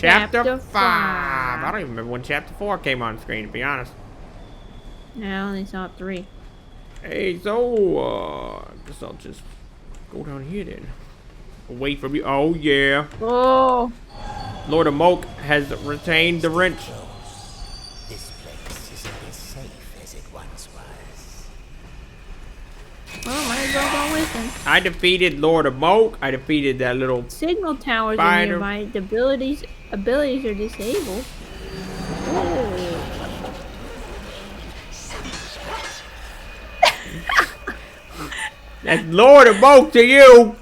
Chapter 5. I don't even remember when Chapter 4 came on screen, to be honest. I only saw 3. Hey, so, I guess I'll just go down here then. Wait for me. Oh, yeah. Oh. Lord of Moke has retained the wrench. This place isn't as safe as it once was. Well, might as well go with him. I defeated Lord of Moke. I defeated that little Signal towers are nearby. The abilities are disabled. Ooh. That's Lord of Moke to you.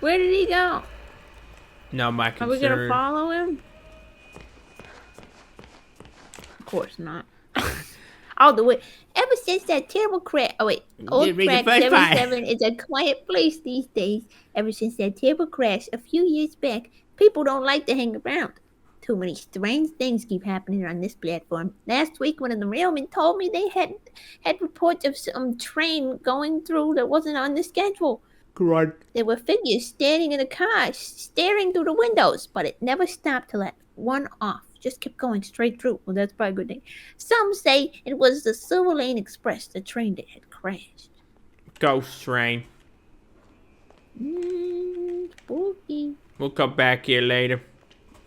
Where did he go? Not my concern. Are we gonna follow him? Of course not. Oh, the way. Ever since that terrible crack. Oh wait, old crack 77 is a quiet place these days. Ever since that terrible crash a few years back, people don't like to hang around. Too many strange things keep happening on this platform. Last week, one of the railmen told me they had reports of some train going through that wasn't on the schedule. Grunt. There were figures standing in the car, staring through the windows, but it never stopped to let one off. Just kept going straight through. Well, that's probably a good thing. Some say it was the Silver Lane Express, the train that had crashed. Ghost train. Spooky. We'll come back here later.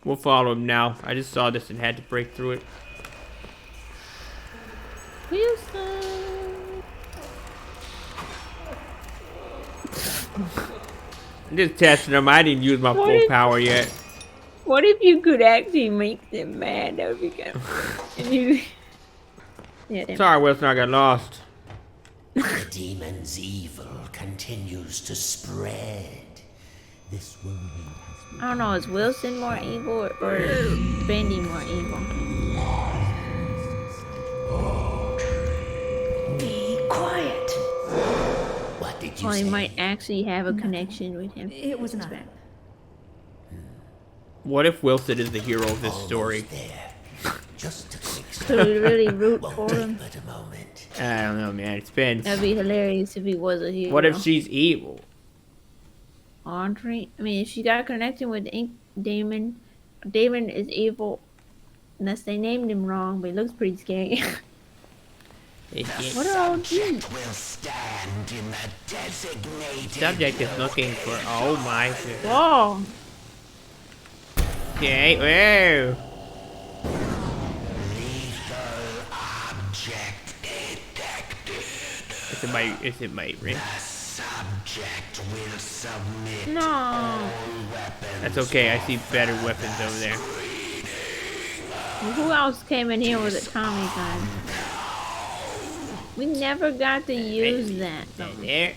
We'll follow him now. I just saw this and had to break through it. Wilson. I'm just testing them. I didn't use my full power yet. What if you could actually make them mad? That would be good. And you... Yeah, sorry, Wilson, I got lost. The demon's evil continues to spread. This world has been... I don't know, is Wilson more evil or is Bendy more evil? Be quiet. What did you Well, say? he might actually have a connection with him. It was not bad. What if Wilson is the hero of this story? There. Just a quick Could we really root for him? but a moment. I don't know, man. It depends. That'd be hilarious if he was a hero. What if she's evil? Audrey? I mean, if she got a connection with Ink Damon, Damon is evil. Unless they named him wrong, but he looks pretty scary. What are all these? Will stand in the designated Subject is looking for. Oh my. Whoa! Okay. Whoa. lethal object detected. Is it my ring? The subject will submit No. all weapons. That's okay. I see better weapons over there. Who else came in here with a Tommy gun? We never got to use that. There. I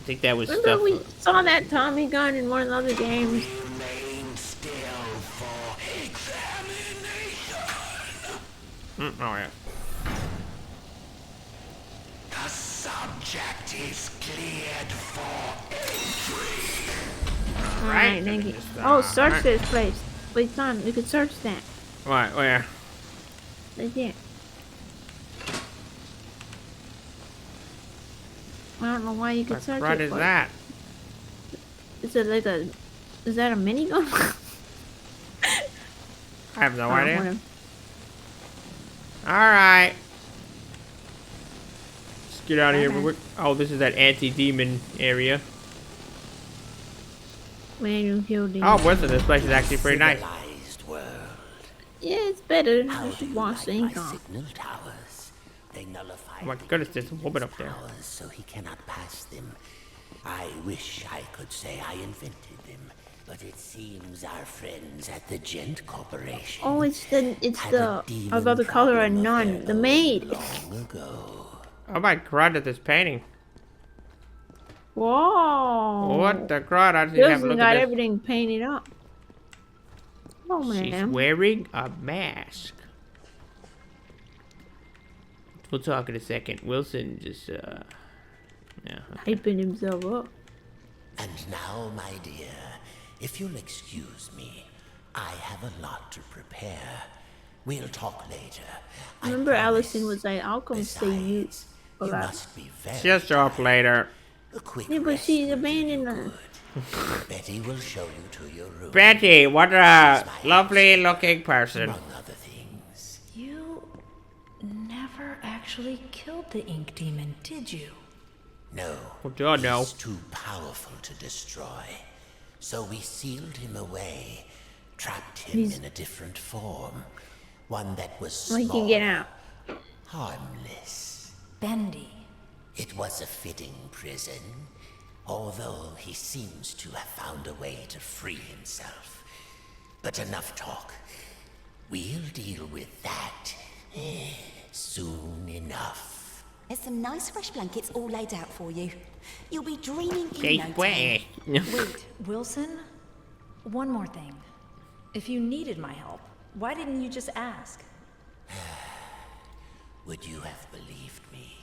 think that was Remember stuff. we saw that Tommy gun in one of the other games? Remain still for examination. Oh yeah. The subject is cleared for entry. Alright, thank you. Oh, search this place. Wait, son, we could search that. Right, where? Right there. I don't know why you could search What it. is but- that? Is it like a... Is that a minigun? I have no Oh, idea. whatever. Alright. Let's get out of here Okay. real quick. Oh, this is that anti-demon area. Man, you killed him. Oh, listen, this place is actually pretty nice. Civilized world. Yeah, it's better. How I do should you wash the like ink my off. signal towers? They nullify Oh my the goodness, there's a woman up there. powers, so he cannot pass them. I wish I could say I invented them, but it seems our friends at the Gent Corporation. Oh, it's had the... a I demon was about to call her a problem of nun. their The own maid. Long ago. Oh my god, at this painting. Whoa. What the crud? I didn't have a Wilson look got at this. everything painted up. Oh, She's man. wearing a mask. We'll talk in a second. Wilson just, yeah. Hyping himself up. And now, my dear, if you'll excuse me, I have a lot to prepare. We'll talk later. I Remember promise. Allison was like, I'll come see you. Besides, you Alright. must be very Just show up later. A quick Yeah, but rest she's will do you abandoned her. good. Betty will show you to your room. Betty, what a lovely looking person. Among other things. You never actually killed the ink demon, did you? No, What do I know? he's too powerful to destroy. So we sealed him away, trapped him in a different form. One that was Well, he small, can get out. harmless. Bendy. It was a fitting prison, although he seems to have found a way to free himself. But enough talk. We'll deal with that soon enough. There's some nice fresh blankets all laid out for you. You'll be dreaming in Stay no time. wet. Wait, Wilson? One more thing. If you needed my help, why didn't you just ask? Would you have believed me?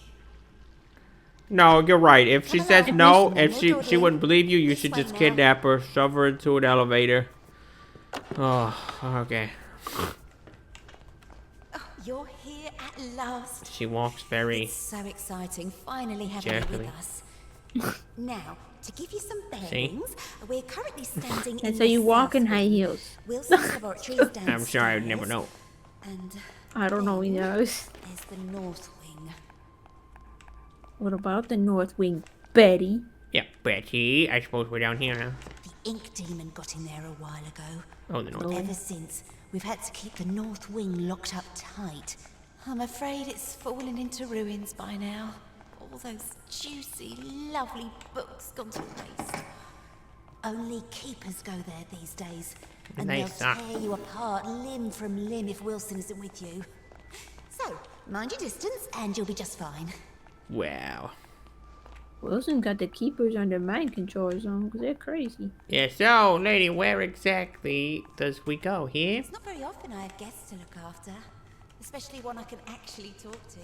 No, you're right. If she Come says along, no, Commissioner, if we'll she do it. wouldn't believe you, you This should way just now. kidnap her, shove her into an elevator. Oh, okay. Oh, you're here at last. She walks very... It's so exciting, finally having you Jerkily. with us. Now, to give you some See? bearings, we're currently standing in That's the how you walk in south high wing. heels. Wilson's laboratory is downstairs. I'm sure I would never know. And I don't know, he then knows. there's the north wing. What about the North Wing, Betty? Yeah, Betty. I suppose we're down here now. The ink demon got in there a while ago. Oh, the north. Ever since, we've had to keep the north wing locked up tight. I'm afraid it's fallen into ruins by now. All those juicy, lovely books gone to waste. Only keepers go there these days. And They they'll suck. tear you apart limb from limb if Wilson isn't with you. So, mind your distance and you'll be just fine. Wow. Wilson got the keepers under mind control zone because they're crazy. Yeah, so, lady, where exactly does we go? Here? It's not very often I have guests to look after, especially one I can actually talk to.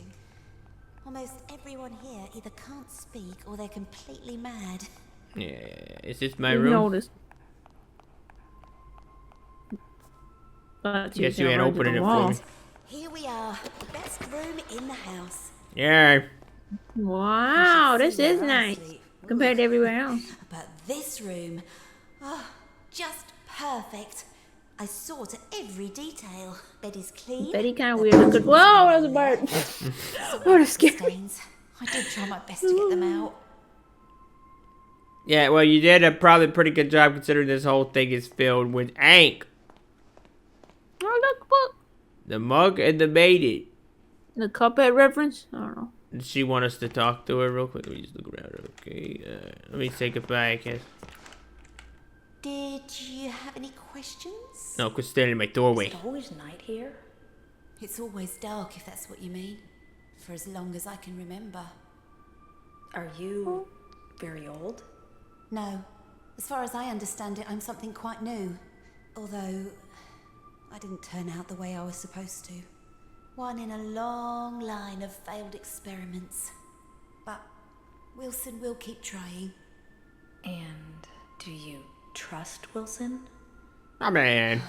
Almost everyone here either can't speak or they're completely mad. Yeah, is this my You room? noticed. But Guess you ain't opening it for me. Here we are, the best room in the house. Yeah. Wow, this See is where I nice sleep. compared to everywhere else. But this room, oh, just perfect. I saw to every detail. Bed is clean. Betty kind of weird looking. Whoa, that was a bird. Oh, that's scary. Stains. I did try my best to get them out. Yeah, well, you did a probably pretty good job considering this whole thing is filled with ink. Oh, look, book. The mug and the maiden. The Cuphead reference? I don't know. Does she want us to talk to her real quick? Let me just look around. Okay, let me say goodbye, I guess. Did you have any questions? No, quit standing in my doorway. Is it always night here? It's always dark, if that's what you mean. For as long as I can remember. Are you very old? No. As far as I understand it, I'm something quite new. Although, I didn't turn out the way I was supposed to. One in a long line of failed experiments. But Wilson will keep trying. And do you trust Wilson? Oh, man.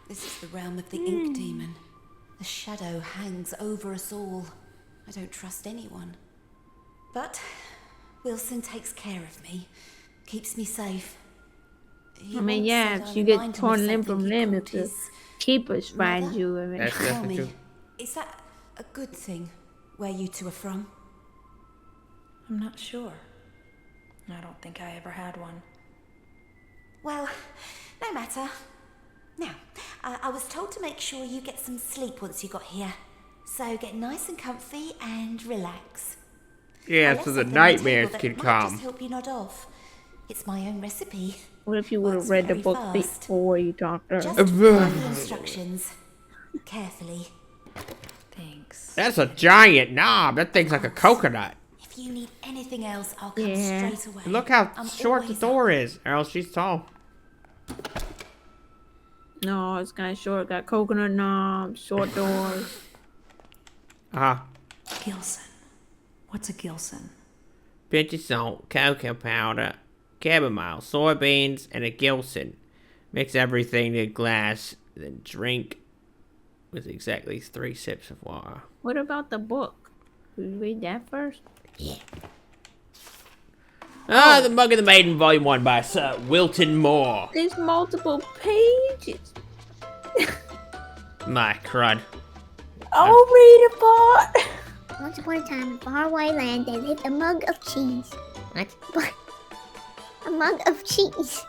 This is the realm of the ink demon. The shadow hangs over us all. I don't trust anyone. But Wilson takes care of me, keeps me safe. He I mean, once yeah, said if I you get remind him torn of limb something from he limb, called if the his keepers find mother. you, I mean. That's Tell definitely me, true. is that a good thing, where you two are from? I'm not sure. I don't think I ever had one. Well, no matter. Now, I was told to make sure you get some sleep once you got here. So get nice and comfy and relax. I Yeah, left so the something on table nightmares that can might come. Just help you nod off. It's my own recipe. What if you would have Works read the very book fast. before you talked to her? Just follow the instructions. Carefully. Thanks. That's a giant knob. That thing's like a coconut. If you need anything else, I'll come Yeah. straight away. Look how I'm short the always door is. Or else she's tall. No, it's kind of short. Got coconut knobs, short doors. Uh-huh. Gilson. What's a Gilson? Pinch of salt, cocoa powder, chamomile, soybeans, and a Gilson. Mix everything in a glass, then drink with exactly 3 sips of water. What about the book? Should we read that first? Yeah. The Mug of the Maiden, Volume 1 by Sir Wilton Moore. There's multiple pages. My crud. I'll read a part. Once upon a time in faraway land, there lived a mug of cheese. What? But a mug of cheese.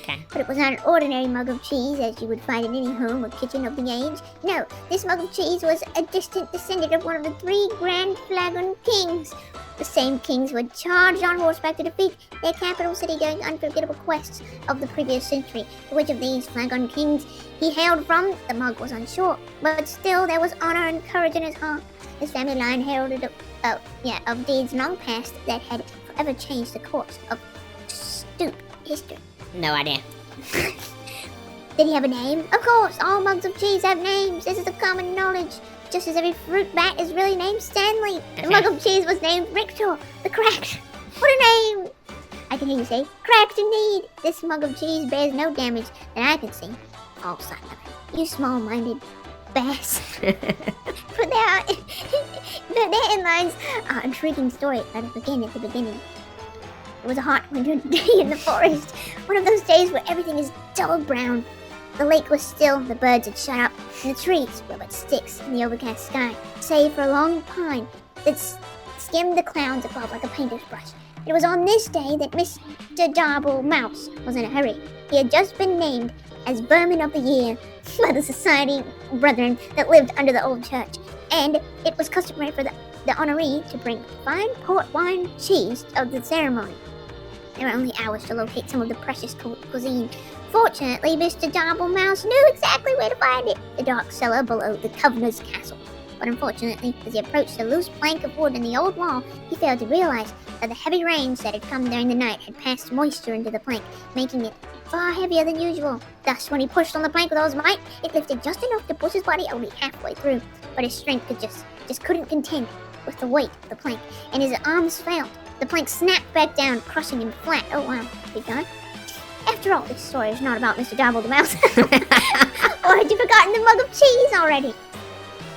Okay. But it was not an ordinary mug of cheese as you would find in any home or kitchen of the age. No, this mug of cheese was a distant descendant of one of the 3 grand flagon kings. The same kings were charged on horseback to defeat their capital city during unforgettable quests of the previous century. Which of these flagon kings he hailed from, the mug was unsure, but still there was honor and courage in his heart. His family line heralded of deeds long past that had forever changed the course of stupid history. No idea. Did he have a name? Of course, all mugs of cheese have names. This is a common knowledge. Just as every fruit bat is really named Stanley. The mug of cheese was named Richter the Cracked. What a name! I can hear you say, cracked indeed. This mug of cheese bears no damage that I can see. Oh, son of it. You small-minded bass. But their headlines are an intriguing story. Let us begin at the beginning. It was a hot winter day in the forest. One of those days where everything is dull brown. The lake was still, the birds had shut up, and the trees were but sticks in the overcast sky, save for a long pine that skimmed the clouds above like a painter's brush. It was on this day that Mr. Darble Mouse was in a hurry. He had just been named as Vermin of the Year by the society brethren that lived under the old church, and it was customary for the honoree to bring fine port wine cheese of the ceremony. There were only hours to locate some of the precious cuisine. Fortunately, Mr. Darble Mouse knew exactly where to find it, the dark cellar below the Governor's castle. But unfortunately, as he approached the loose plank of wood in the old wall, he failed to realize that the heavy rains that had come during the night had passed moisture into the plank, making it far heavier than usual. Thus, when he pushed on the plank with all his might, it lifted just enough to push his body only halfway through. But his strength just couldn't contend with the weight of the plank, and his arms failed. The plank snapped back down, crushing him flat. Oh wow, he died. After all, this story is not about Mr. Darble the Mouse. Or had you forgotten the mug of cheese already?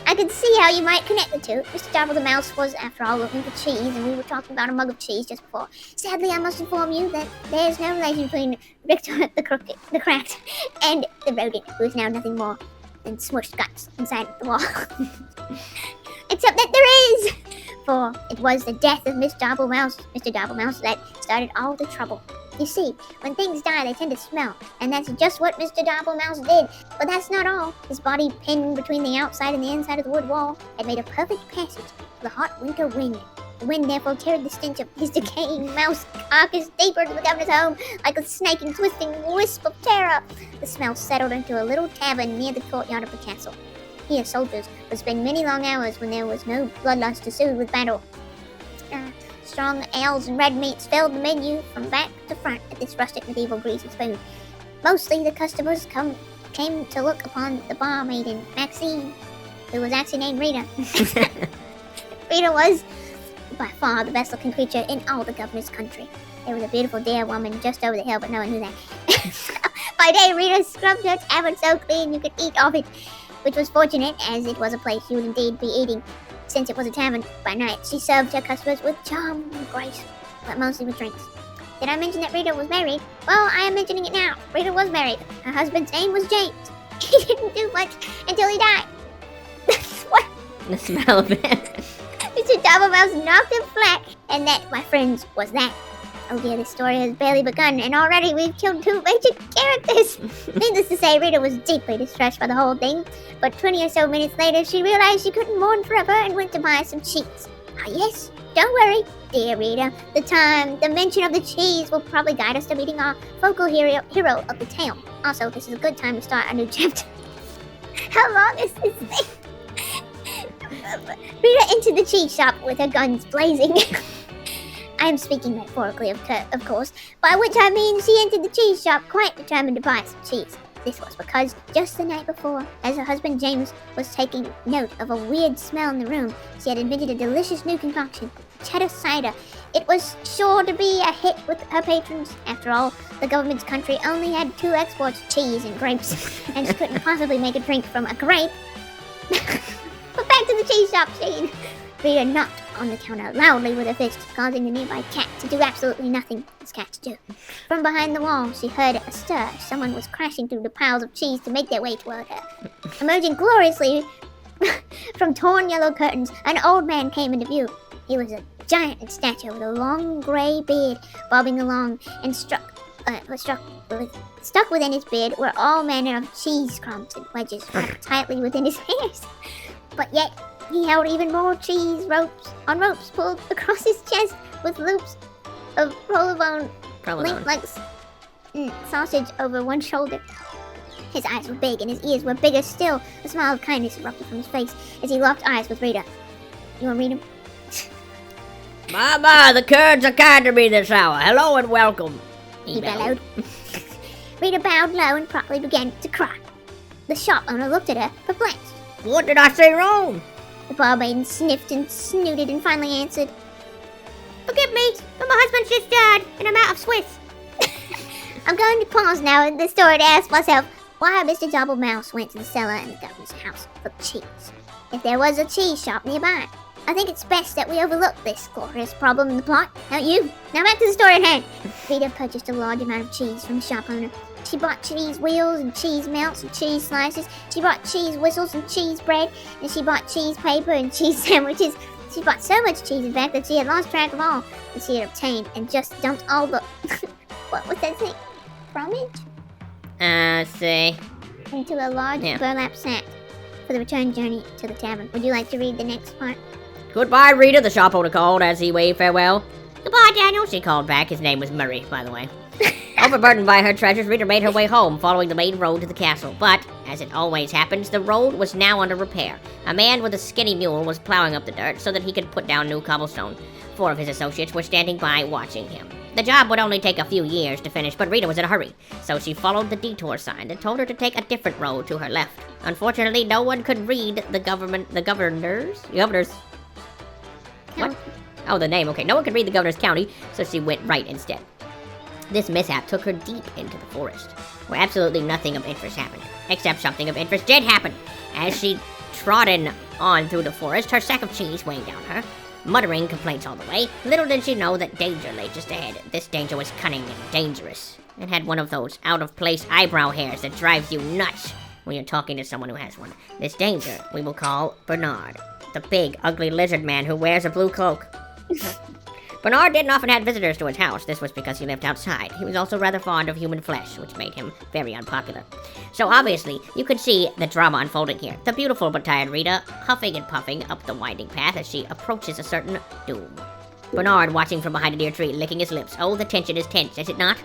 I could see how you might connect the two. Mr. Darble the Mouse was, after all, looking for cheese, and we were talking about a mug of cheese just before. Sadly, I must inform you that there is no relation between Richter the Cracked and the rodent, who is now nothing more than smushed guts inside the wall. Except that there is! For it was the death of Mr. Darble Mouse that started all the trouble. You see, when things die, they tend to smell, and that's just what Mr. Darble Mouse did. But that's not all. His body, pinned between the outside and the inside of the wood wall, had made a perfect passage to the hot winter wind. The wind therefore carried the stench of his decaying mouse carcass deeper into the governor's home, like a snake and twisting wisp of terror. The smell settled into a little tavern near the courtyard of the castle. Here, soldiers would spend many long hours when there was no bloodlust to soothe with battle. Strong ales and red meats filled the menu from back to front at this rustic medieval greasy spoon. Mostly the customers came to look upon the barmaiden, Maxine, who was actually named Rita. Rita was by far the best looking creature in all the governor's country. There was a beautiful deer woman just over the hill, but no one knew that. By day, Rita scrubbed her tavern so clean you could eat off it, which was fortunate, as it was a place you would indeed be eating, since it was a tavern. By night, she served her customers with charm and grace, but mostly with drinks. Did I mention that Rita was married? Well, I am mentioning it now. Rita was married. Her husband's name was James. He didn't do much until he died. What? The smell of it. Mr. Darble Mouse knocked him flat, and that, my friends, was that. Oh dear, this story has barely begun, and already we've killed 2 major characters. Needless to say, Rita was deeply distressed by the whole thing, but 20 or so minutes later, she realized she couldn't mourn forever and went to buy some cheese. Ah yes, don't worry, dear Rita. The mention of the cheese will probably guide us to meeting our focal hero of the tale. Also, this is a good time to start a new chapter. How long is this thing? Rita entered the cheese shop with her guns blazing. I am speaking metaphorically, of course, by which I mean she entered the cheese shop quite determined to buy some cheese. This was because just the night before, as her husband James was taking note of a weird smell in the room, she had invented a delicious new concoction, cheddar cider. It was sure to be a hit with her patrons. After all, the government's country only had 2 exports, cheese and grapes, and she couldn't possibly make a drink from a grape. But back to the cheese shop, Shane. Rita knocked on the counter loudly with her fist, causing the nearby cat to do absolutely nothing as cats do. From behind the wall, she heard a stir. Someone was crashing through the piles of cheese to make their way toward her. Emerging gloriously from torn yellow curtains, an old man came into view. He was a giant in stature with a long gray beard bobbing along, and stuck within his beard were all manner of cheese crumbs and wedges wrapped tightly within his hairs. But yet he held even more cheese ropes pulled across his chest with loops of provolone linked like sausage over one shoulder. His eyes were big and his ears were bigger still. A smile of kindness erupted from his face as he locked eyes with Rita. You want to read him? Mama, the curds are kind to me this hour. Hello and welcome. He bellowed. Rita bowed low and promptly began to cry. The shop owner looked at her, perplexed. What did I say wrong? The barmaid sniffed and snooted and finally answered, Forgive me, but my husband's just died and I'm out of Swiss. I'm going to pause now in the story to ask myself why Mr. Double Mouse went to the cellar in the governor's house for cheese, if there was a cheese shop nearby. I think it's best that we overlook this glorious problem in the plot, don't you? Now back to the story at hand. Rita purchased a large amount of cheese from the shop owner. She bought cheese wheels and cheese melts and cheese slices. She bought cheese whistles and cheese bread. And she bought cheese paper and cheese sandwiches. She bought so much cheese, in fact, that she had lost track of all that she had obtained and just dumped all the... what was that thing? Fromage? See. Into a large burlap sack for the return journey to the tavern. Would you like to read the next part? Goodbye, Rita, the shop owner called as he waved farewell. Goodbye, Daniel, she called back. His name was Murray, by the way. Overburdened by her treasures, Rita made her way home, following the main road to the castle. But, as it always happens, the road was now under repair. A man with a skinny mule was plowing up the dirt so that he could put down new cobblestone. 4 of his associates were standing by, watching him. The job would only take a few years to finish, but Rita was in a hurry, so she followed the detour sign that told her to take a different road to her left. Unfortunately, no one could read the governor's... What? Oh, the name. Okay, no one could read the governor's county, so she went right instead. This mishap took her deep into the forest, where absolutely nothing of interest happened. Except something of interest did happen. As she trotted on through the forest, her sack of cheese weighing down her, muttering complaints all the way, little did she know that danger lay just ahead. This danger was cunning and dangerous. It had one of those out-of-place eyebrow hairs that drives you nuts when you're talking to someone who has one. This danger we will call Bernard, the big, ugly lizard man who wears a blue cloak. Bernard didn't often have visitors to his house. This was because he lived outside. He was also rather fond of human flesh, which made him very unpopular. So obviously, you could see the drama unfolding here. The beautiful but tired Rita, huffing and puffing up the winding path as she approaches a certain doom. Bernard watching from behind a near tree, licking his lips. Oh, the tension is tense, is it not?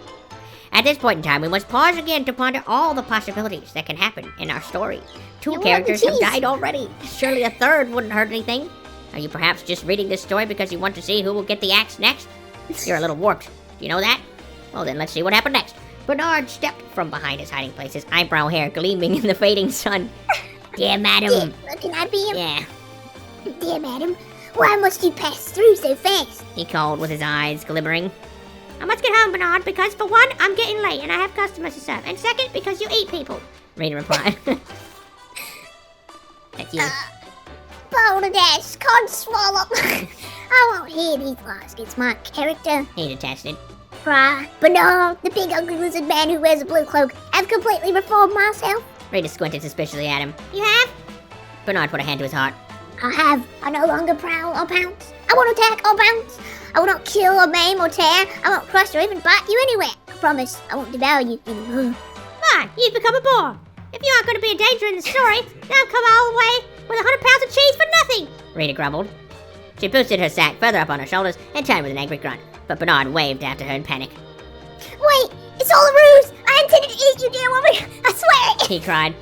At this point in time, we must pause again to ponder all the possibilities that can happen in our story. 2 characters have died already. Surely a third wouldn't hurt anything. Are you perhaps just reading this story because you want to see who will get the axe next? You're a little warped. Do you know that? Well then, let's see what happened next. Bernard stepped from behind his hiding place, his eyebrow hair gleaming in the fading sun. Dear madam. Can I be him? Yeah, Dear madam, why must you pass through so fast? he called with his eyes glimmering. I must get home, Bernard, because for one, I'm getting late and I have customers to serve. And second, because you eat people. Rita replied. That's you. Balderdash, can't swallow. I won't hear these lies against my character. He detested. Cry, Bernard, the big ugly lizard man who wears a blue cloak, I've completely reformed myself. Rita squinted suspiciously at him. You have? Bernard put a hand to his heart. I have. I no longer prowl or pounce. I won't attack or bounce. I will not kill or maim or tear. I won't crush or even bite you anywhere. I promise I won't devour you anymore. Fine, you've become a bore. If you aren't going to be a danger in the story, then I've come all the way with 100 pounds of cheese for nothing. Rita grumbled. She boosted her sack further up on her shoulders and turned with an angry grunt, but Bernard waved after her in panic. Wait, it's all a ruse. I intended to eat you, dear woman. I swear it. He cried.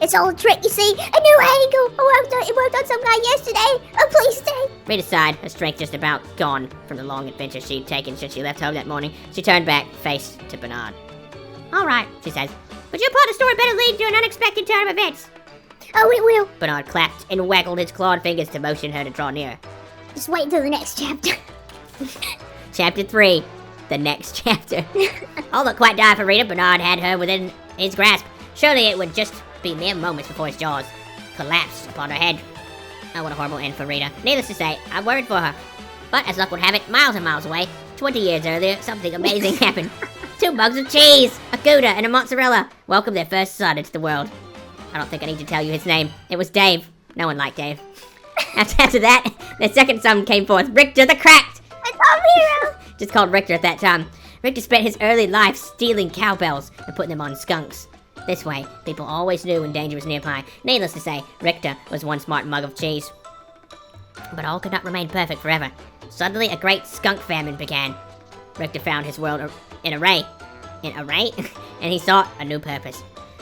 It's all a trick, you see. A new angle. It worked on some guy yesterday. Oh, please stay. Rita sighed, her strength just about gone from the long adventure she'd taken since she left home that morning. She turned back, face to Bernard. All right, She said. but your part of the story better lead to an unexpected turn of events. Oh, it will. Bernard clapped and waggled his clawed fingers to motion her to draw nearer. Just wait until the next chapter. Chapter 3. The next chapter. Although quite dire for Rita, Bernard had her within his grasp. Surely it would just be mere moments before his jaws collapsed upon her head. Oh, what a horrible end for Rita. Needless to say, I'm worried for her. But as luck would have it, miles and miles away, 20 years earlier, something amazing happened. 2 mugs of cheese, a Gouda, and a mozzarella welcomed their first son into the world. I don't think I need to tell you his name. It was Dave. No one liked Dave. After that, their second son came forth, Richter the Cracked. My top hero. Just called Richter at that time. Richter spent his early life stealing cowbells and putting them on skunks. This way, people always knew when danger was nearby. Needless to say, Richter was one smart mug of cheese. But all could not remain perfect forever. Suddenly, a great skunk famine began. Richter found his world in array. In array? And he sought a new purpose.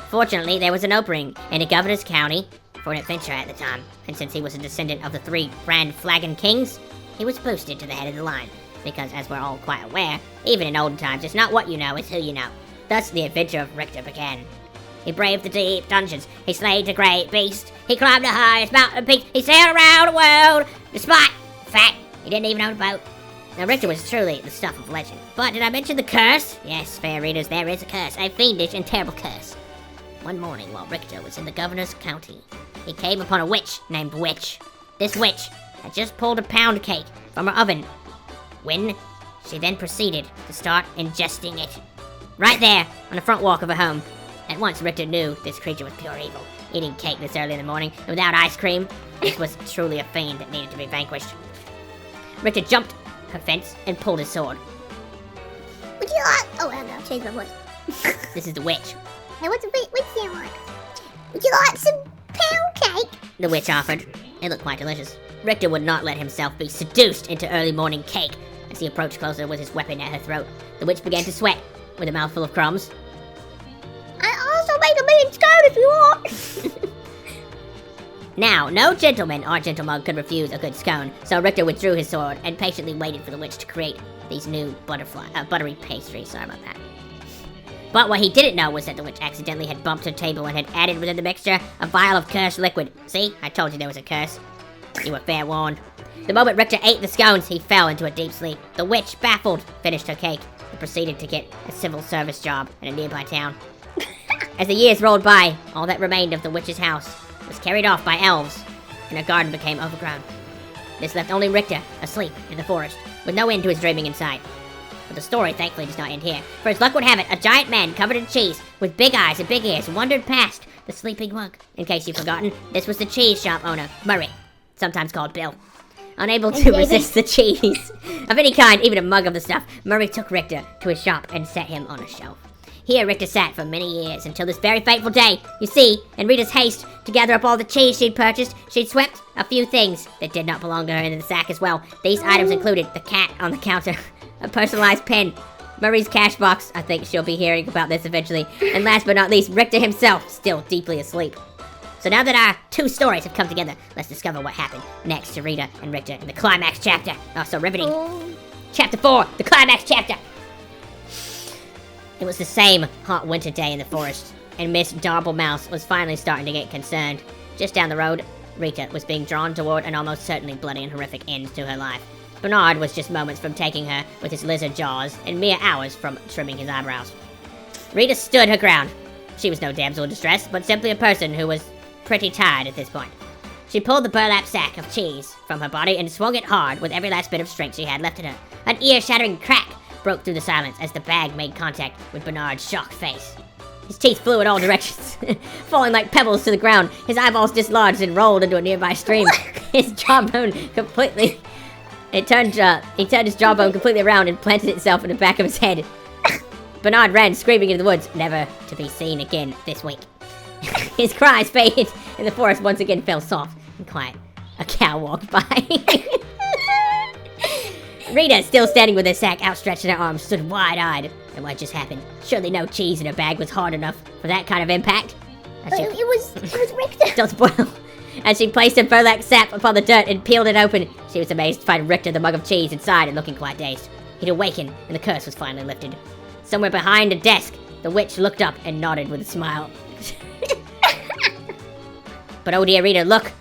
Fortunately, there was an opening in the governor's county for an adventure at the time. And since he was a descendant of the 3 Grand Flagon Kings, he was boosted to the head of the line. Because, as we're all quite aware, even in olden times, it's not what you know, it's who you know. Thus, the adventure of Richter began. He braved the deep dungeons, he slayed the great beast, he climbed the highest mountain peaks, he sailed around the world, despite the fact he didn't even own a boat. Now, Richter was truly the stuff of legend. But did I mention the curse? Yes, fair readers, there is a curse, a fiendish and terrible curse. One morning, while Richter was in the governor's county, he came upon a witch named Witch. This witch had just pulled a pound cake from her oven, when she then proceeded to start ingesting it. Right there, on the front walk of her home. At once, Richter knew this creature was pure evil. Eating cake this early in the morning, and without ice cream, this was truly a fiend that needed to be vanquished. Richter jumped her fence and pulled his sword. Would you like... Oh, I know, change my voice. This is the witch. Hey, what's that like? Would you like some pound cake? The witch offered. It looked quite delicious. Richter would not let himself be seduced into early morning cake. As he approached closer with his weapon at her throat, the witch began to sweat, with a mouthful of crumbs. I also make a mean skirt if you want. Now, no gentleman or gentlemug could refuse a good scone, so Richter withdrew his sword and patiently waited for the witch to create these new buttery pastries. Sorry about that. But what he didn't know was that the witch accidentally had bumped her table and had added within the mixture a vial of cursed liquid. See? I told you there was a curse. You were fair warned. The moment Richter ate the scones, he fell into a deep sleep. The witch, baffled, finished her cake and proceeded to get a civil service job in a nearby town. As the years rolled by, all that remained of the witch's house was carried off by elves, and her garden became overgrown. This left only Richter asleep in the forest, with no end to his dreaming in sight. But the story thankfully does not end here, for as luck would have it, a giant man covered in cheese, with big eyes and big ears, wandered past the sleeping mug. In case you've forgotten, this was the cheese shop owner, Murray, sometimes called Bill. Unable to resist the cheese of any kind, even a mug of the stuff, Murray took Richter to his shop and set him on a shelf. Here Richter sat for many years, until this very fateful day. You see, in Rita's haste to gather up all the cheese she'd purchased, she'd swept a few things that did not belong to her into the sack as well. These items included the cat on the counter, a personalized pen, Murray's cash box, I think she'll be hearing about this eventually, and last but not least, Richter himself, still deeply asleep. So now that our 2 stories have come together, let's discover what happened next to Rita and Richter in the climax chapter. Oh, so riveting. Chapter 4, the climax chapter. It was the same hot winter day in the forest, and Miss Mouse was finally starting to get concerned. Just down the road, Rita was being drawn toward an almost certainly bloody and horrific end to her life. Bernard was just moments from taking her with his lizard jaws, and mere hours from trimming his eyebrows. Rita stood her ground. She was no damsel in distress, but simply a person who was pretty tired at this point. She pulled the burlap sack of cheese from her body and swung it hard with every last bit of strength she had left in her. An ear-shattering crack broke through the silence as the bag made contact with Bernard's shocked face. His teeth flew in all directions, falling like pebbles to the ground. His eyeballs dislodged and rolled into a nearby stream. His jawbone completely... he turned his jawbone completely around and planted itself in the back of his head. Bernard ran screaming into the woods, never to be seen again this week. His cries faded, and the forest once again fell soft and quiet. A cow walked by. Rita, still standing with her sack outstretched in her arms, stood wide-eyed. And what just happened? Surely no cheese in her bag was hard enough for that kind of impact. It was Richter. Don't spoil. As she placed her burlap sack upon the dirt and peeled it open, she was amazed to find Richter the mug of cheese inside and looking quite dazed. He'd awakened, and the curse was finally lifted. Somewhere behind a desk, the witch looked up and nodded with a smile. But oh dear Rita, look!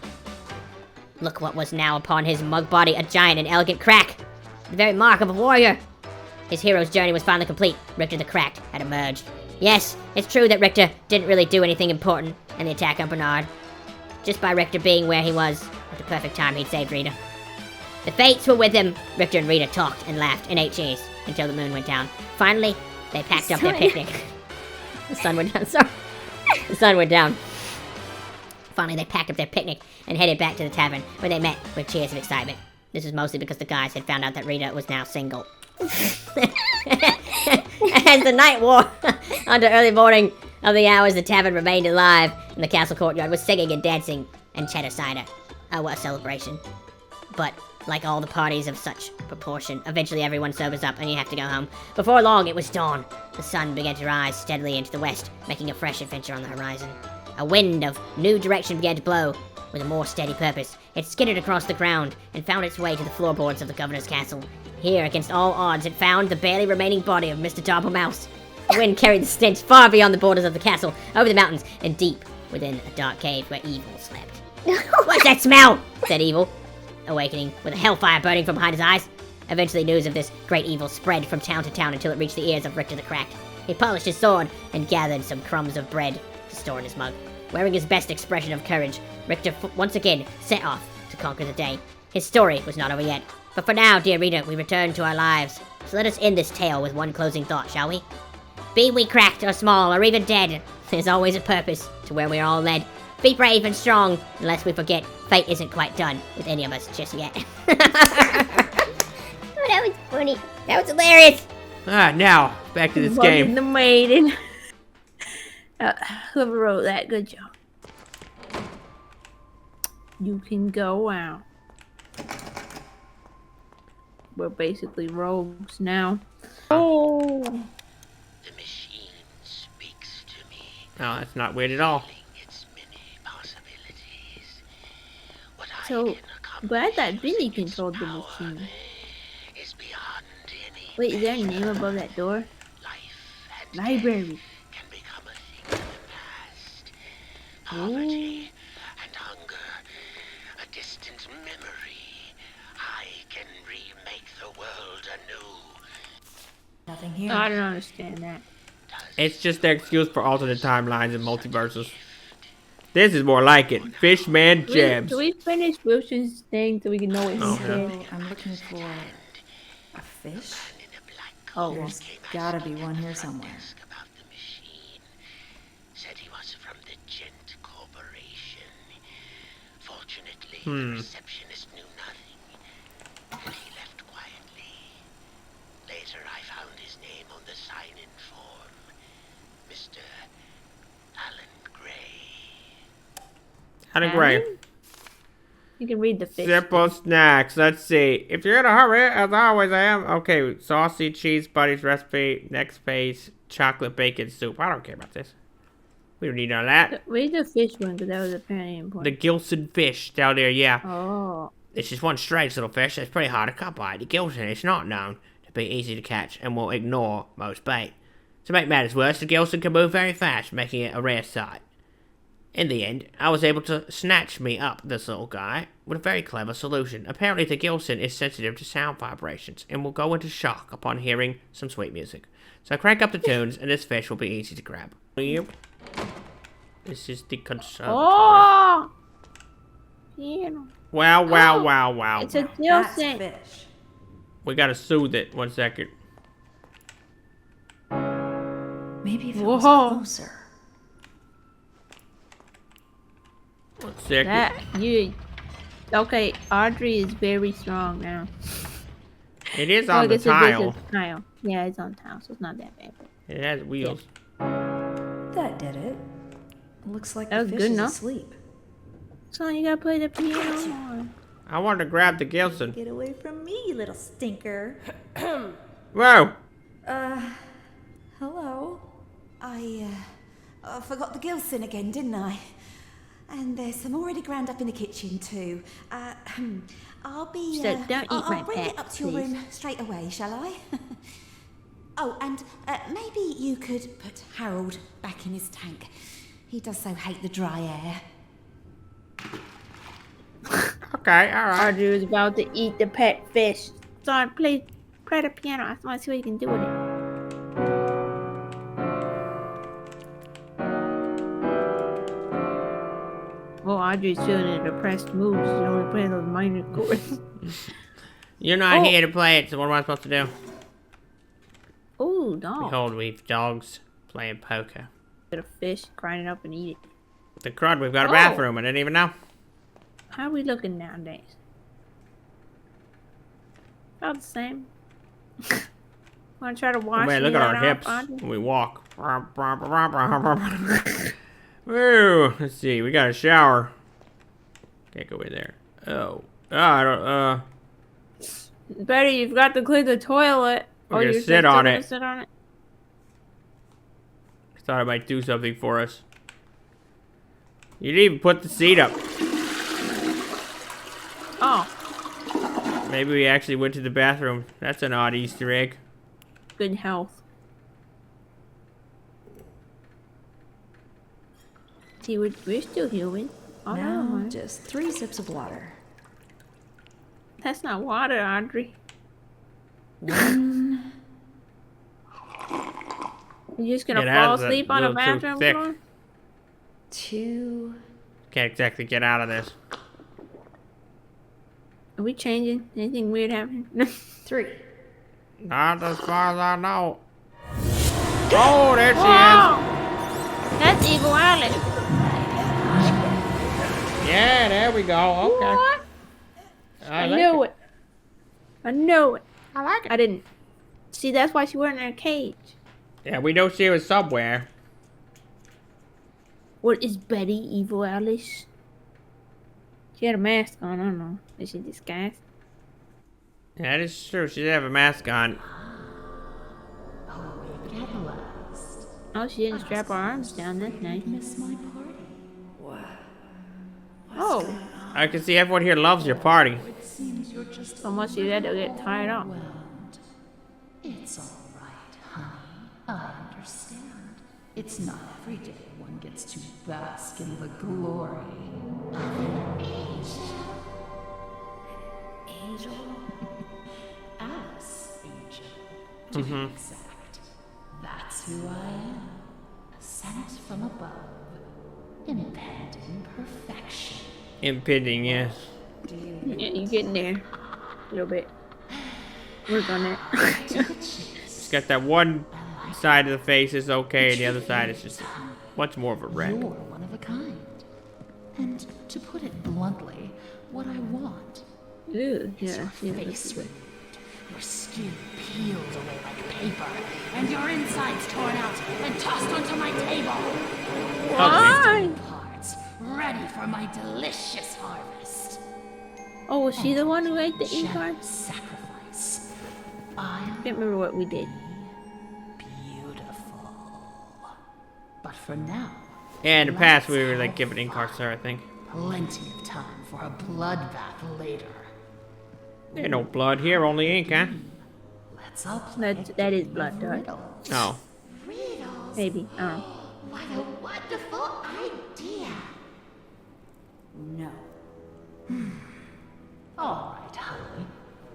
Look what was now upon his mug body, a giant and elegant crack! The very mark of a warrior! His hero's journey was finally complete. Richter the Cracked had emerged. Yes, it's true that Richter didn't really do anything important in the attack on Bernard. Just by Richter being where he was at the perfect time he'd saved Rita. The fates were with him. Richter and Rita talked and laughed and ate cheese until the moon went down. Finally, they packed up their picnic. The sun went down, sorry. The sun went down. Finally, they packed up their picnic and headed back to the tavern, where they met with cheers of excitement. This was mostly because the guys had found out that Rita was now single. As the night wore on to early morning of the hours, the tavern remained alive, and the castle courtyard was singing and dancing and cheddar cider. Oh, what a celebration. But, like all the parties of such proportion, eventually everyone sobers up and you have to go home. Before long, it was dawn. The sun began to rise steadily into the west, making a fresh adventure on the horizon. A wind of new direction began to blow, with a more steady purpose. It skittered across the ground and found its way to the floorboards of the governor's castle. Here, against all odds, it found the barely remaining body of Mr. Doppelmouse. The wind carried the stench far beyond the borders of the castle, over the mountains, and deep within a dark cave where Evil slept. "What's that smell?" said Evil, awakening with a hellfire burning from behind his eyes. Eventually, news of this great evil spread from town to town until it reached the ears of Richter the Cracked. He polished his sword and gathered some crumbs of bread to store in his mug. Wearing his best expression of courage, Richter once again set off to conquer the day. His story was not over yet. But for now, dear reader, we return to our lives. So let us end this tale with one closing thought, shall we? Be we cracked or small or even dead, there's always a purpose to where we're all led. Be brave and strong, unless we forget fate isn't quite done with any of us just yet. Oh, that was funny. That was hilarious! Now, back to this game. The maiden. Whoever wrote that, good job. You can go out. We're basically rogues now. Oh! The machine speaks to me. Oh, that's not weird at all. Its many possibilities. What So, I can accomplish but I thought Bendy with its controlled the power machine. is beyond any Wait, is there a name above that door? life and Library. can become a thing of the past. Poverty and hunger, a distant memory. I can remake the world anew. Nothing here. I don't understand that. It's just their excuse for alternate timelines and multiverses. This is more like it. Fishman Jabs. Can we finish Wilson's thing so we can know what he Oh. said? So I'm looking for a fish. In a black Oh, There's gotta be one here somewhere. ask about the machine. Said he was from the Gent Corporation. Fortunately, the receptionist knew nothing, and he left quietly. Later, I found his name on the sign-in form. Mr. Alan Gray. Adam Gray. You can read the fish. Simple snacks. Let's see. If you're in a hurry, as always I am. Okay, saucy cheese buddies recipe. Next page, chocolate bacon soup. I don't care about this. We don't need none of that. Read the fish one because that was apparently The important. Gilson fish down there, yeah. Oh. It's just one strange little fish that's pretty hard to come by. The Gilson is not known to be easy to catch and will ignore most bait. To make matters worse, the Gilson can move very fast, making it a rare sight. In the end, I was able to snatch me up this little guy with a very clever solution. Apparently, the Gilson is sensitive to sound vibrations and will go into shock upon hearing some sweet music. So crank up the tunes, and this fish will be easy to grab. Yep. This is the conservatory. Oh! Piano. Wow, wow, wow, wow. It's a That's Gilson. fish. We gotta soothe it. 1 second. Maybe if it was Whoa. closer. 1 second. That you. Okay, Audrey is very strong now. It is Oh, I on the guess it is tile. a tile. Yeah, it's on tile, so it's not that bad. It has wheels. That did it. Looks like That the was fish good is enough. asleep. So you gotta play the piano. I wanted to grab the Gilson. Get away from me, you little stinker. Whoa! Hello. I forgot the Gilson again, didn't I? And there's some already ground up in the kitchen too. I'll be. She said, "Don't eat I'll my bring it pet, up to your please." room straight away, shall I? Oh, and maybe you could put Harold back in his tank. He does so hate the dry air. Okay, alright. Audrey was about to eat the pet fish. So play the piano. I just want to see what you can do with it. Well, Audrey's feeling in a depressed mood. She's only playing those minor chords. You're not here to play it, so what am I supposed to do? Oh, dog. Behold, we've dogs playing poker. Get a fish, grind it up, and eat it. The crud, we've got a bathroom. I didn't even know. How are we looking nowadays? About the same. Want to try to wash Man, look at our hips when we walk. Woo! Let's see. We got a shower. Can't go in there. Oh. I don't. Betty, you've got to clean the toilet. We're gonna sit on it. I thought it might do something for us. You didn't even put the seat up. Oh. Maybe we actually went to the bathroom. That's an odd Easter egg. Good health. See, we're still human. Oh, Now, just 3 sips of water. That's not water, Audrey. 1. You're just gonna fall asleep on a bathroom floor? 2. Can't exactly get out of this. Are we changing? Anything weird happening? 3. Not as far as I know. Oh, there she is. That's Evil Alice. Yeah, there we go. Okay. What? I I like knew it. I knew it. I like it. I didn't. See, that's why she wasn't in a cage. Yeah, we know she was somewhere. What is Betty, Evil Alice? She had a mask on. I don't know. Is she disguised? Yeah, that is true. She did have a mask on. Oh, she didn't strap her arms down. That's nice. Oh, I can see everyone here loves your party. so much you had to get tied up. It's all right, honey. I understand. It's not every day one gets to bask in the glory of an angel. Angel? Alice, angel. To be exact. That's who I am. Sent from above. Impending perfection. Impending, yes. Yeah, you getting there. A little bit. Work on it. She's got that one side of the face is okay, and the other side is just much more of a wreck. You're one of a kind. And to put it bluntly, what I want Ew, is yeah, your yeah. face removed, your skin peeled away like paper, and your insides torn out and tossed onto my table. Why? Parts ready for my delicious harvest. Oh, was she the one who ate the ink card? Sacrifice. I can't remember what we did. Beautiful. But for now, Yeah, in the past we were like giving ink cards to her, I think. plenty of time for a bloodbath later. There's no blood here, only ink, huh? Let's all play That is blood, dog. riddles. Oh. Riddles. Maybe. I don't know. What a wonderful idea. No. All right, honey.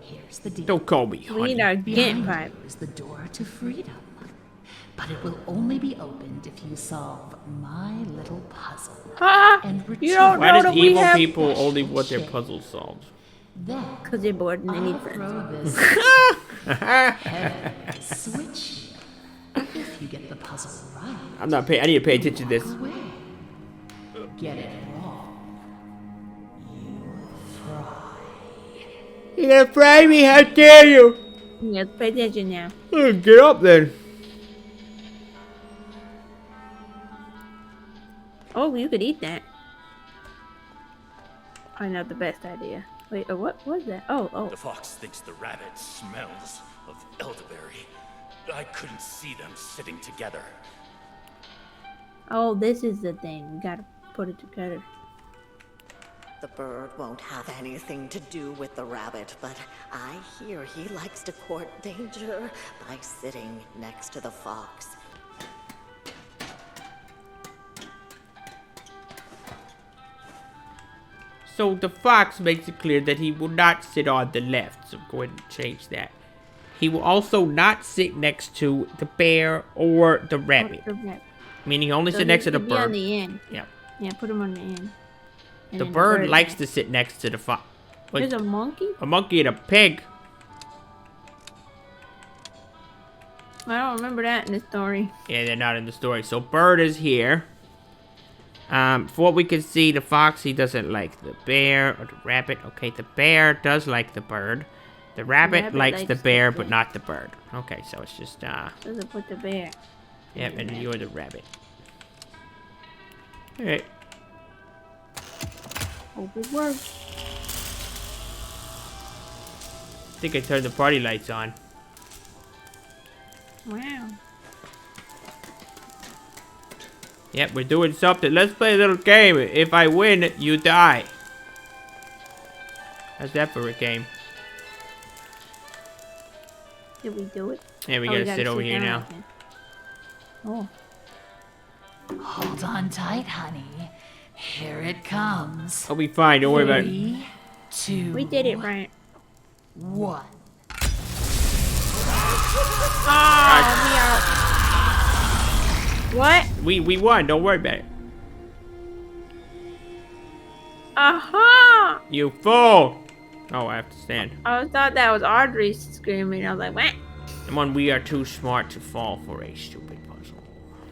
Here's the deal. Don't call me We need honey. our Gint Behind pipe. you is the door to freedom. But it will only be opened if you solve my little puzzle. Ah! And You don't Why know does that we evil have... people only want their puzzles solved? Then Because they're bored and they need I'll friends. throw this heavy switch here. If you get the puzzle right, I'm not paying. I need to pay attention to this. away. Get it wrong. You fry. You're gonna fry me? How dare you? Yeah, pay attention now. Oh, get up then. Oh, you could eat that. Probably not the best idea. Wait, what was that? Oh. The fox thinks the rabbit smells of elderberry. I couldn't see them sitting together. Oh, this is the thing. We gotta put it together. The bird won't have anything to do with the rabbit, but I hear he likes to court danger by sitting next to the fox. So the fox makes it clear that he will not sit on the left. So go ahead and change that. He will also not sit next to the bear or the rabbit. The rabbit. Meaning only So sit next to he the could be on bird. the end. Yep. Yeah, put him on the end. And The then bird likes to sit next to the fox. There's a monkey? A monkey and a pig. I don't remember that in the story. Yeah, they're not in the story. So bird is here. For what we can see, the fox, he doesn't like the bear or the rabbit. Okay, the bear does like the bird. The rabbit likes the bear, but not the bird. Okay, so it's just, Doesn't put the bear. Yep, and you're the rabbit. Alright. Hope it works. I think I turned the party lights on. Wow. Yep, we're doing something. Let's play a little game. If I win, you die. How's that for a game? Did we do it? Yeah, we gotta sit over here now. Again. Oh. Hold on tight, honey. Here it comes. I'll be fine. Don't worry about it. 3, 2, We did it right. 1. Oh, we are. What? We won. Don't worry about it. Aha! You fool! Oh, I have to stand. I thought that was Audrey screaming. I was like, what? Come on, we are too smart to fall for a stupid puzzle.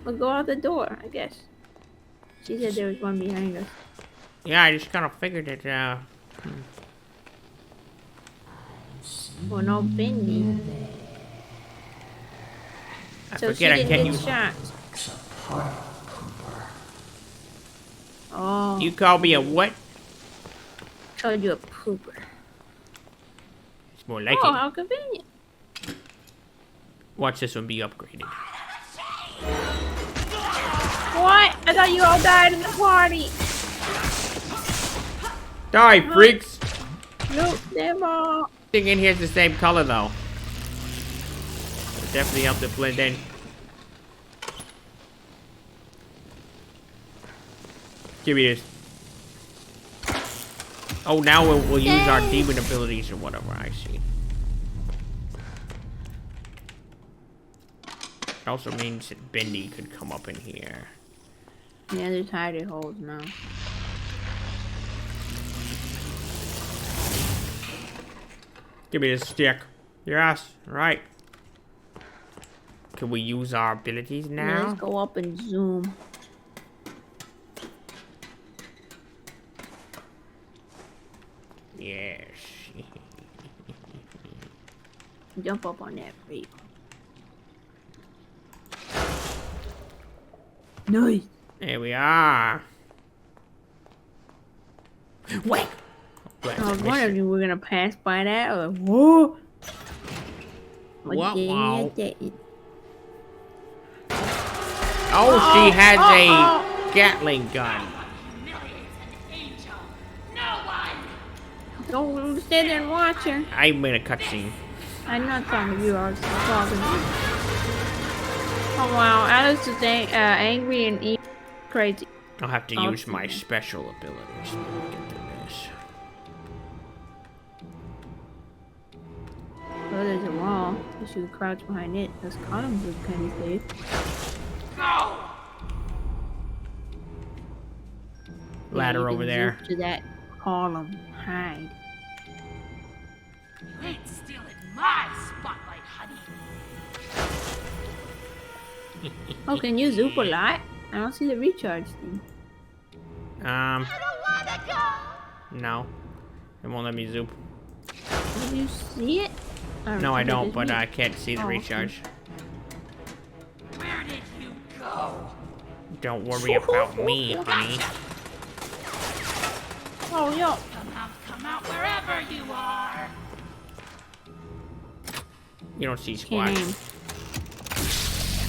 We'll go out the door, I guess. She said there was one behind us. Yeah, I just kind of figured it out. Well, no Bendy. I So forget I she can't didn't use. get shot. Oh. You call me a what? Called you a pooper. It's more like Oh, it. how convenient. Watch this one be upgraded. What? I thought you all died in the party. Die, freaks! Nope, them all. Everything in here is the same color, though. It definitely helps it blend in. Give me this. Oh, now we'll use our demon abilities or whatever, I see. It also means that Bendy could come up in here. Yeah, there's hidey holes now. Give me this stick. Yes, right. Can we use our abilities Yeah, now? let's go up and zoom. Yes. Jump up on that tree. Nice. There we are. Wait. I was wondering if we were gonna pass by that or whoa. Wow. Didn't. Oh, she has a Gatling gun. Don't stand there and watch her. I made a cutscene. I'm not talking to you, I was talking to you. Oh wow, Alice is angry and crazy. I'll have to use my special abilities. Let me get through this. Oh, there's a wall. You should crouch behind it. Those columns look kind of safe. Ladder over there. To that column. Hide. You ain't stealing my spotlight, honey. Oh, can you zoop a lot? I don't see the recharge thing. I don't wanna go. No. It won't let me zoom. Did you see it? No, I don't, but I can't see the Oh, okay. recharge. Where did you go? Don't worry about me, honey. Oh, yo. Come out wherever you are. You don't see squat. Can't aim.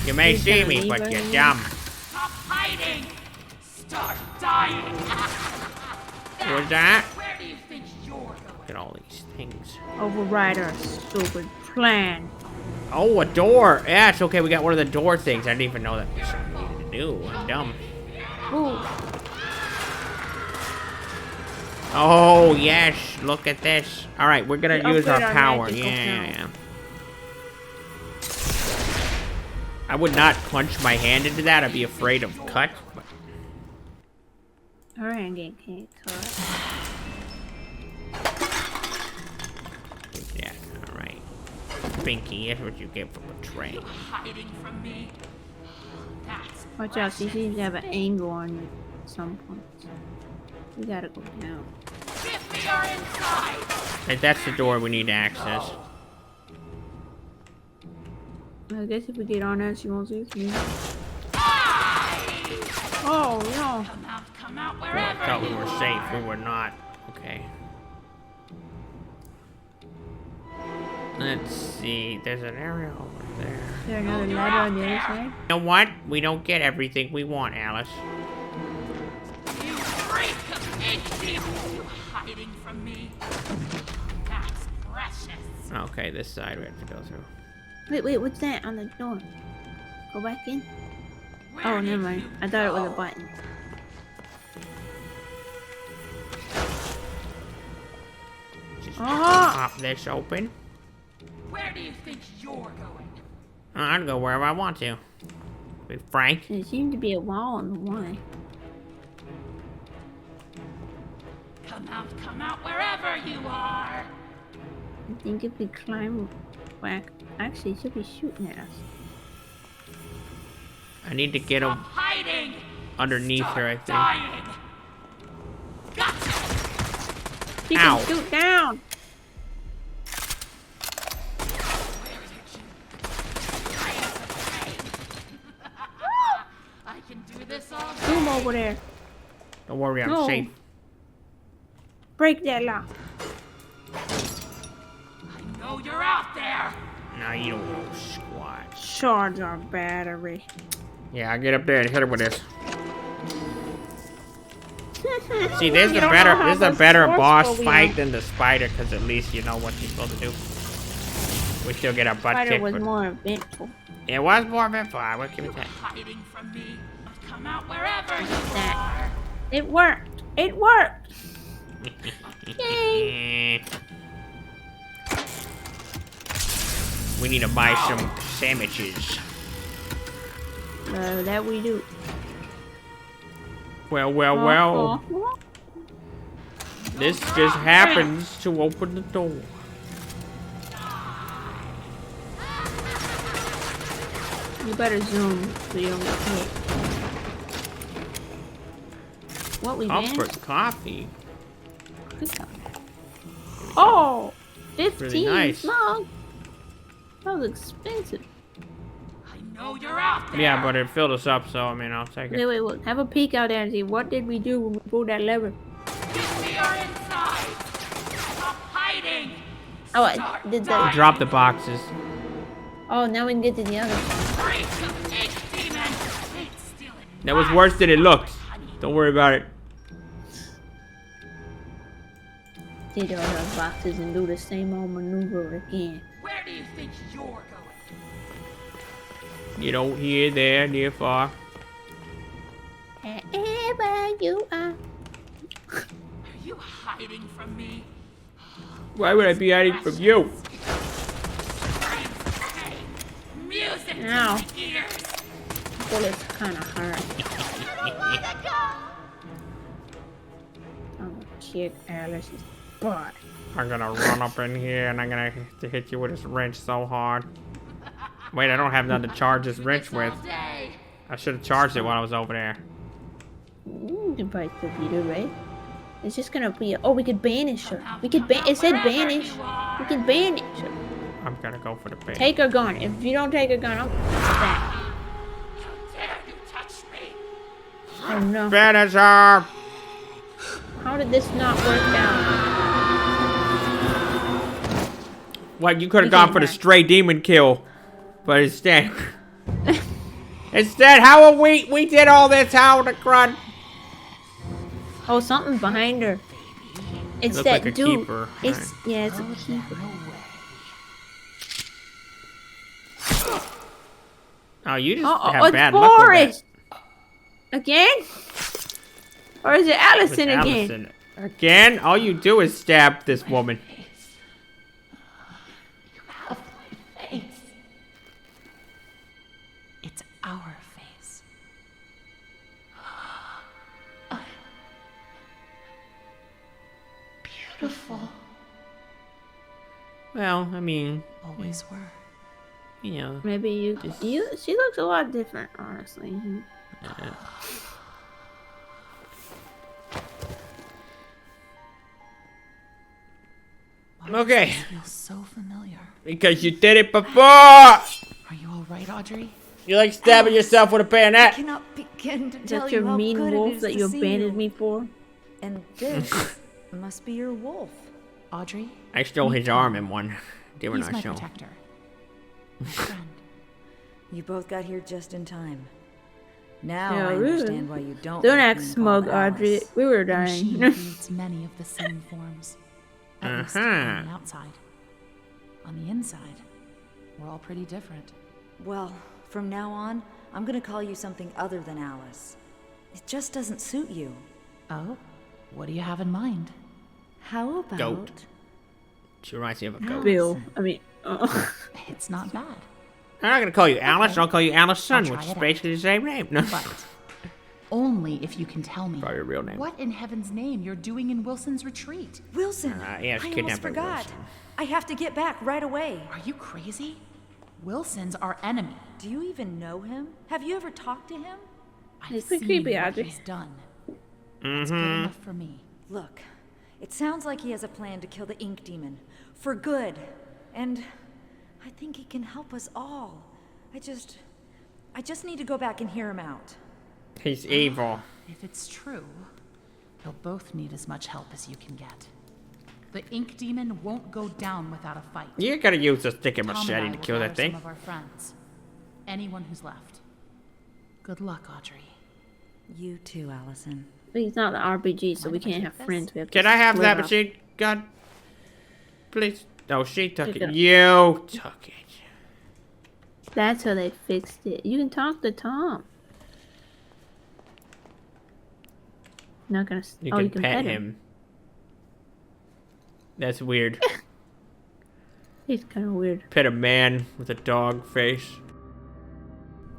You may He's see gonna me, leave but her you're in dumb. Stop hiding. Start dying. What's that? Where do you think you're going? Look at all these things. Override our stupid plan. Oh, a door. Yeah, it's okay. We got one of the door things. I didn't even know that was something we needed to do. I'm dumb. Ooh. Oh, yes. Look at this. All right, we're going to use our upgrade our power. magical Yeah. I would not plunge my hand into that. I'd be afraid of cut. But Alright, get kicked. Yeah, alright. Pinky, that's what you get for betraying. Hiding from me. That's Watch out, she seems to have an angle on you at some point. We gotta go down. if we are inside. Hey, that's the door we need to access. I guess if we get on that, she won't see me. Oh no! Come out Well, I wherever thought we you were are. safe. We were not. Okay. Let's see. There's an area over there. Is there another ladder on the other side? You know what? We don't get everything we want, Alice. You freak of ink, you hiding from me. That's precious. Okay, this side we have to go through. Wait, what's that on the door? Go back in? Where Oh, did never mind. you I thought it was a go? button. Just Ah! pop this open. Where do you think you're going? I'll go wherever I want to. Be frank. There seemed to be a wall on the one. Come out wherever you are. I think if we climb back, actually, she'll be shooting at us. I need to get him Stop hiding. underneath her, I think. Dying. Gotcha. She Ow. can shoot down. I can do this all Zoom day. over there. Don't worry, I'm No. safe. Break that lock. I know you're out there. Now you don't know squat. Charge our battery. Yeah, I'll get up there and hit her with this. See, there's You a don't better, know how there's a much better force boss will we fight have. than the spider, because at least you know what you're supposed to do. We still get our butt Spider kicked, was but more eventful. it was more eventful. I will give it that. Hiding from me. Come out wherever you That. are. It worked. It worked. Yay. We need to buy some sandwiches. That we do. Well. This just happens to open the door. You better zoom so you don't get hit. What we been? Comfort coffee. Oh, 15 Really nice. mug. That was expensive. I know you're out there. Yeah, but it filled us up, so I mean, I'll take it. Wait. Have a peek out there and see what did we do when we pulled that lever. We are inside. Stop hiding. Oh, I Start did dying. that. Drop the boxes. Oh, now we can get to the other side. Freak of ink, demon. It's still in That was my worse than it looked. honey. Don't worry about it. Take all those boxes and do the same old maneuver again. Where do you think you're going? You don't hear there, near far. Wherever you are. Are you hiding from me? Why would I be hiding from you? Hey, music to Ow. my ears. Bullets kind of hurt. I'm gonna kick Alice's butt. I'm gonna run up in here and I'm gonna have to hit you with this wrench so hard. Wait, I don't have nothing to charge this wrench with. All day. I should have charged it while I was over there. Device computer, right? It's just gonna be. Oh, we could banish her. We could it said banish. We can banish her. I'm gonna go for the bait. Take her gun. If you don't take her gun, I'll back. How dare you touch me? Oh no. Banish her! How did this not work out? What, you could You have gone can't for the back. stray demon kill. But instead... instead, how are we did all this, how the crud? Oh, something's behind her. It's Looks that like a dude. keeper, It's right. yeah, it's a keeper. Oh, you just Oh, have it's bad luck with Boris. Again? Or is it that. With Allison again? Allison. Again? All you do is stab this woman. You have my face. It's our face. beautiful. Well, I mean, Always were. you know. Maybe you. She looks a lot different, honestly. Okay. This feels so familiar. Because you did it before! Are you all right, Audrey? You like stabbing yourself with a I bayonet. cannot begin to Is tell that you your how mean good it wolf is that to you see abandoned you. me for? And this must be your wolf. Audrey? I stole his arm in one. They were He's not my show. protector. My friend. You both got here just in time. Now Yeah, I really. understand why you don't. Don't like act being smug, called Audrey. Alice. We were The machine dying. needs many of the same forms. At least on Uh-huh. the outside. On the inside, we're all pretty different. Well, from now on, I'm gonna call you something other than Alice. It just doesn't suit you. Oh? What do you have in mind? How about Goat. She reminds me of a goat. Bill. I mean, It's not bad. I'm not gonna call you Alice, I'll call you Allison, I'll try which is it out. basically the same name. No. But only if you can tell me Probably your real name. what in heaven's name you're doing in Wilson's retreat. Wilson? Yeah, she I almost kidnapped forgot. Wilson. I have to get back right away. Are you crazy? Wilson's our enemy. Do you even know him? Have you ever talked to him? I've It's pretty seen creepy, what Audrey. he's done. That's good enough for me. Look, it sounds like he has a plan to kill the ink demon. For good. And I think he can help us all. I just need to go back and hear him out. He's evil. If it's true, you'll both need as much help as you can get. The ink demon won't go down without a fight. You're gonna use a stick and Tom and machete I to will kill that gather thing. Some of our friends. Anyone who's left. Good luck, Audrey. You too, Allison. but he's not the RPG, so Mind we if I can't take have this? friends. We have Can to I have split that up. machine gun? Please. No, she took Pick it. it up. You took it. That's how they fixed it. You can talk to Tom. Not gonna. You oh, can you can pet him. That's weird. He's kind of weird. Pet a man with a dog face.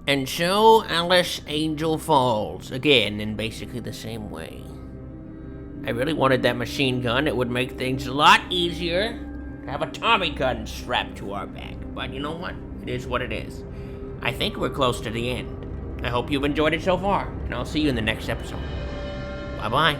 And so Alice Angel Falls, again in basically the same way. I really wanted that machine gun. It would make things a lot easier to have a Tommy gun strapped to our back. But you know what? It is what it is. I think we're close to the end. I hope you've enjoyed it so far, and I'll see you in the next episode. Bye-bye.